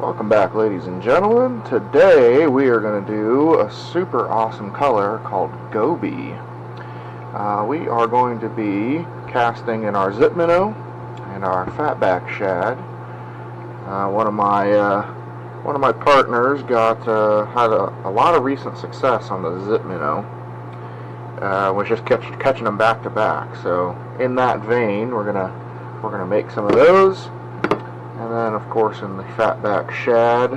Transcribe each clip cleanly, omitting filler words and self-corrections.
Welcome back, ladies and gentlemen. Today we are going to do a super awesome color called Goby. We are going to be casting in our Zip Minnow and our Fatback Shad. One of my partners had a lot of recent success on the Zip Minnow. Was just catching them back to back. So in that vein, we're gonna make some of those. And then, of course, in the Fatback Shad.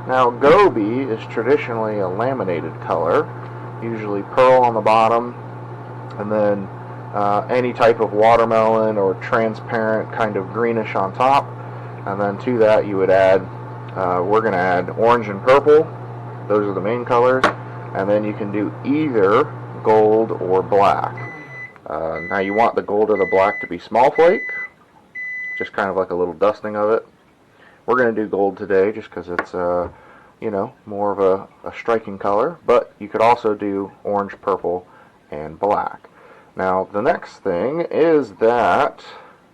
Now, Goby is traditionally a laminated color, usually pearl on the bottom, and then any type of watermelon or transparent kind of greenish on top. And then to that, you would add, we're going to add orange and purple. Those are the main colors. And then you can do either gold or black. Now, you want the gold or the black to be small flake. Just kind of like a little dusting of it. We're going to do gold today just because it's, more of a striking color. But you could also do orange, purple, and black. Now, the next thing is that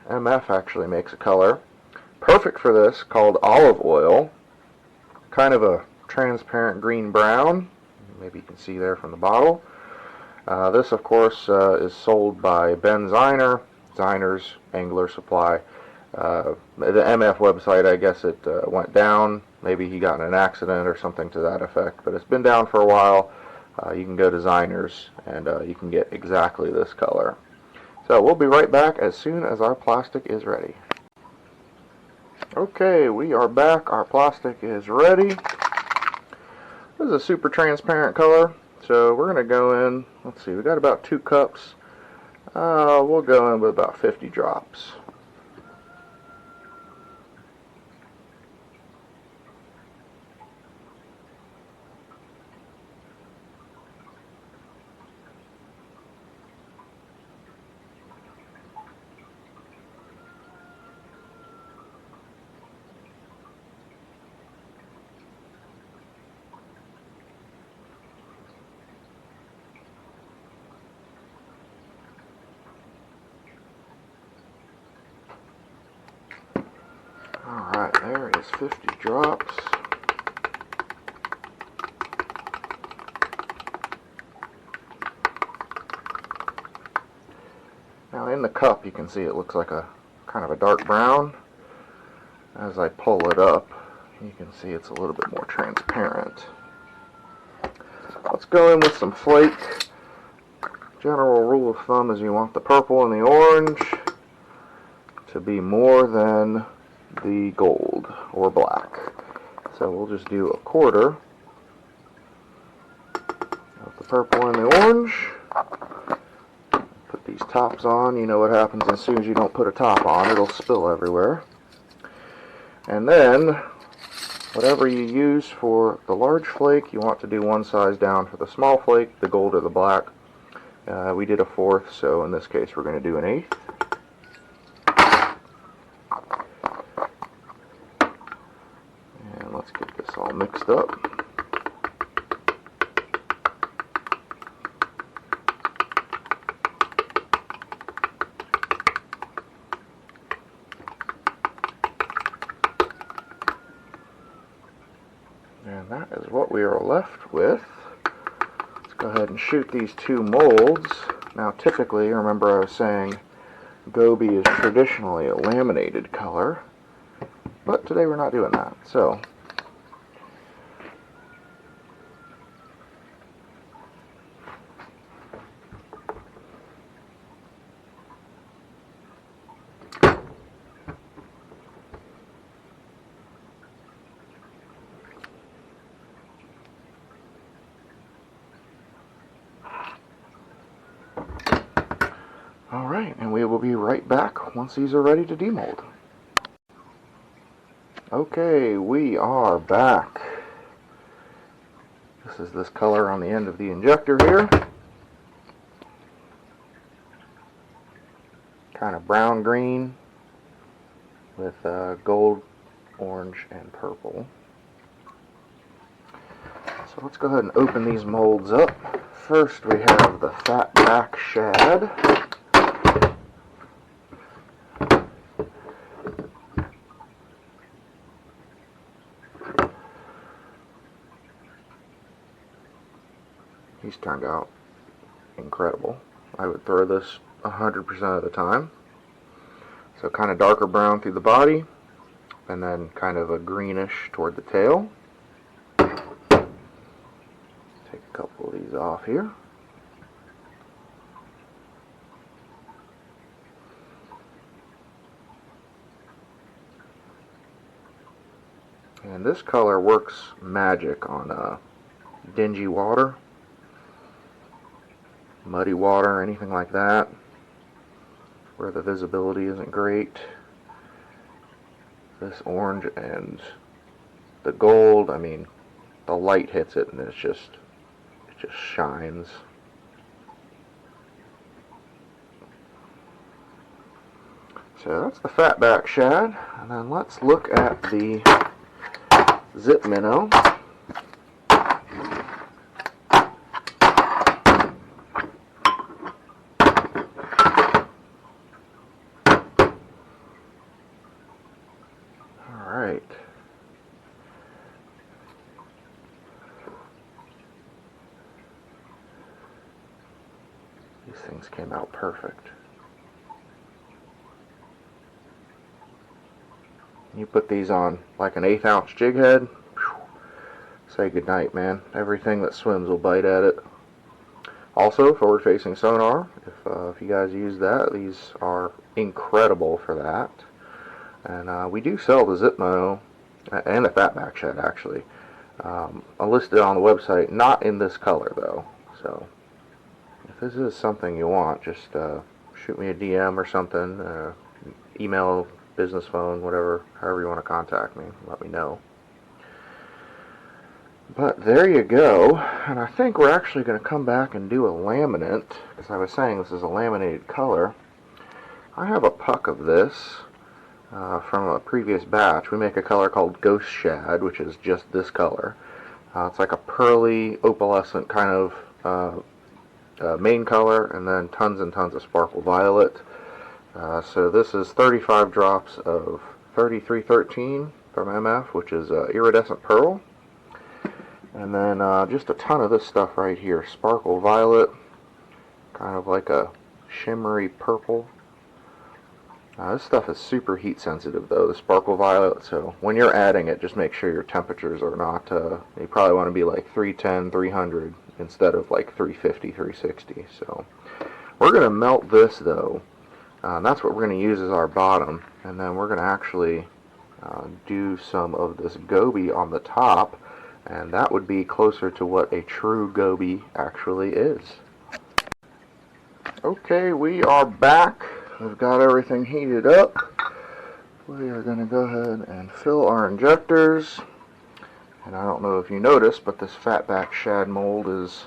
MF actually makes a color perfect for this called olive oil. Kind of a transparent green-brown. Maybe you can see there from the bottle. This, of course, is sold by Ben Ziner's Angler Supply. The MF website, I guess it went down. Maybe he got in an accident or something to that effect, but it's been down for a while. You can go to Ziner's and you can get exactly this color. So we'll be right back as soon as our plastic is ready. Okay, we are back. Our plastic is ready. This is a super transparent color, so we're going to go in, let's see, we got about 2 cups. We'll go in with about 50 drops. Alright, there is 50 drops. Now in the cup you can see it looks like a kind of a dark brown. As I pull it up, you can see it's a little bit more transparent. Let's go in with some flake. General rule of thumb is you want the purple and the orange to be more than the gold or black. So we'll just do 1/4 of the purple and the orange. Put these tops on. You know what happens as soon as you don't put a top on, it'll spill everywhere. And then whatever you use for the large flake, you want to do 1 size down for the small flake, the gold or the black. We did 1/4, so in this case we're going to do 1/8. Let's get this all mixed up. And that is what we are left with. Let's go ahead and shoot these 2 molds. Now typically, remember I was saying Goby is traditionally a laminated color, but today we're not doing that. So alright, and we will be right back once these are ready to demold. Okay, we are back. This is this color on the end of the injector here. Kind of brown green with gold, orange, and purple. So let's go ahead and open these molds up. First we have the Fatback Shad. He's turned out incredible. I would throw this 100% of the time. So kind of darker brown through the body, and then kind of a greenish toward the tail. Take a couple of these off here. And this color works magic on dingy water, muddy water, anything like that, where the visibility isn't great. This orange and the gold, I mean, the light hits it and it just shines. So that's the Fatback Shad, and then let's look at the Zip Minnow. Alright. These things came out perfect. You put these on like an 1/8 ounce jig head, say goodnight, man. Everything that swims will bite at it. Also, forward facing sonar, if you guys use that, these are incredible for that. And we do sell the Zip Minnow and the Fatback Shad, actually. I'll list it on the website, not in this color though. So if this is something you want, just shoot me a DM or something, email, business phone, whatever, however you want to contact me, let me know. But there you go, and I think we're actually going to come back and do a laminate, because I was saying this is a laminated color. I have a puck of this from a previous batch. We make a color called Ghost Shad, which is just this color. It's like a pearly, opalescent kind of main color, and then tons and tons of sparkle violet. So this is 35 drops of 3313 from MF, which is iridescent pearl. And then just a ton of this stuff right here, sparkle violet, kind of like a shimmery purple. This stuff is super heat sensitive though, the sparkle violet, so when you're adding it, just make sure your temperatures are not, you probably want to be like 310, 300 instead of like 350, 360. So we're going to melt this though. That's what we're going to use as our bottom, and then we're going to actually do some of this goby on the top, and that would be closer to what a true goby actually is. Okay, we are back. We've got everything heated up. We are going to go ahead and fill our injectors, and I don't know if you noticed, but this Fatback Shad mold is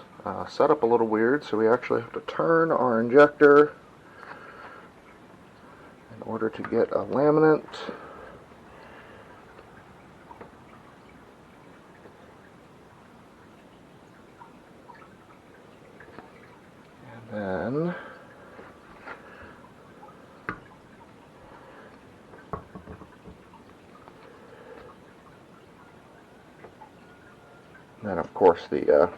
set up a little weird, so we actually have to turn our injector in order to get a laminate. And then of course the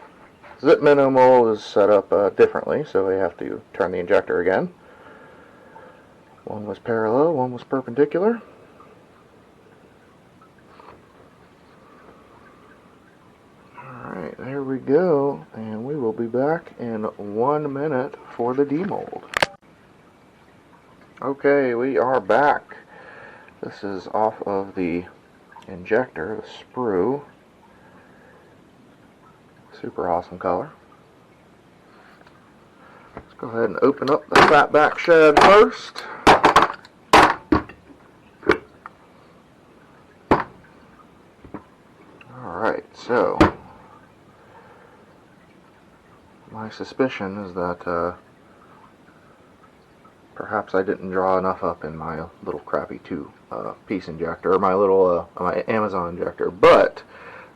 Zip Minnow mold is set up differently, so we have to turn the injector again. One was parallel, one was perpendicular. Alright, there we go, and we will be back in 1 minute for the demold. Okay, we are back. This is off of the injector, the sprue. Super awesome color. Let's go ahead and open up the Fatback Shad first. Alright, so my suspicion is that perhaps I didn't draw enough up in my little crappy piece injector, or my little my Amazon injector, but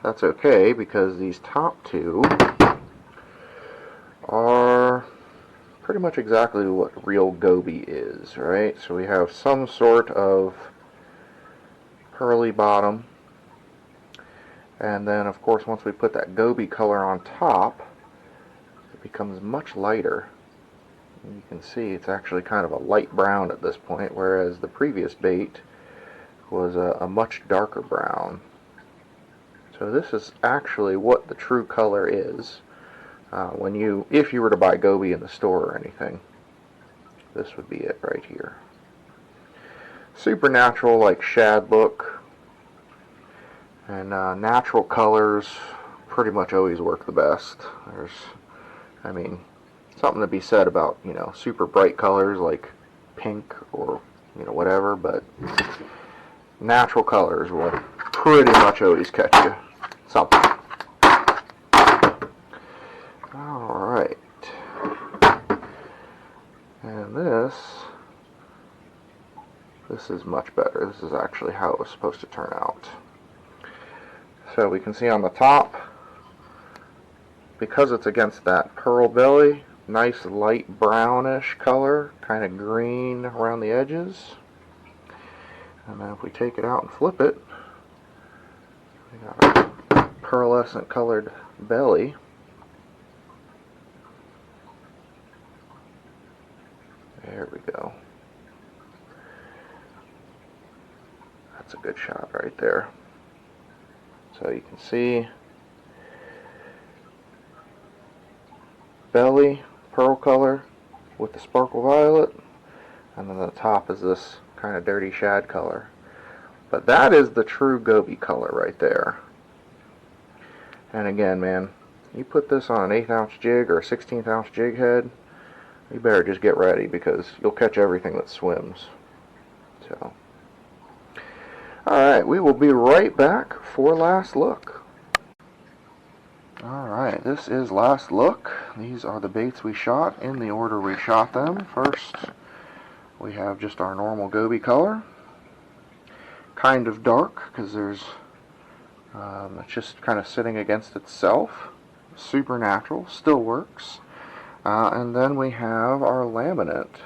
that's okay because these top two are pretty much exactly what real goby is, right? So we have some sort of pearly bottom, and then of course once we put that goby color on top, it becomes much lighter. And you can see it's actually kind of a light brown at this point, whereas the previous bait was a much darker brown. So this is actually what the true color is. If you were to buy Goby in the store or anything, this would be it right here. Super natural, like shad look, and natural colors pretty much always work the best. I mean, something to be said about, super bright colors like pink or, whatever, but natural colors will pretty much always catch you something. Alright. And this is much better. This is actually how it was supposed to turn out. So we can see on the top, because it's against that pearl belly, nice light brownish color, kind of green around the edges. And then if we take it out and flip it, we got a pearlescent colored belly. There we go. That's a good shot right there. So you can see belly, pearl color with the sparkle violet, and then the top is this kind of dirty shad color. But that is the true Goby color right there. And again, man, you put this on an 1/8 ounce jig or a 1/16 ounce jig head, you better just get ready, because you'll catch everything that swims. So, alright, we will be right back for last look. Alright, this is last look. These are the baits we shot in the order we shot them. First, we have just our normal Goby color. Kind of dark, because it's just kind of sitting against itself. Super natural, still works. And then we have our laminate.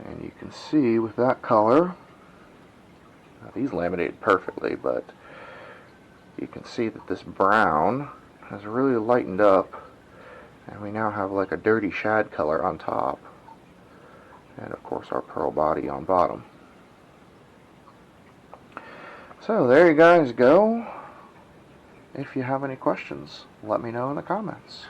And you can see with that color, these laminated perfectly, but you can see that this brown has really lightened up, and we now have like a dirty shad color on top, and of course our pearl body on bottom. So there you guys go. If you have any questions, let me know in the comments.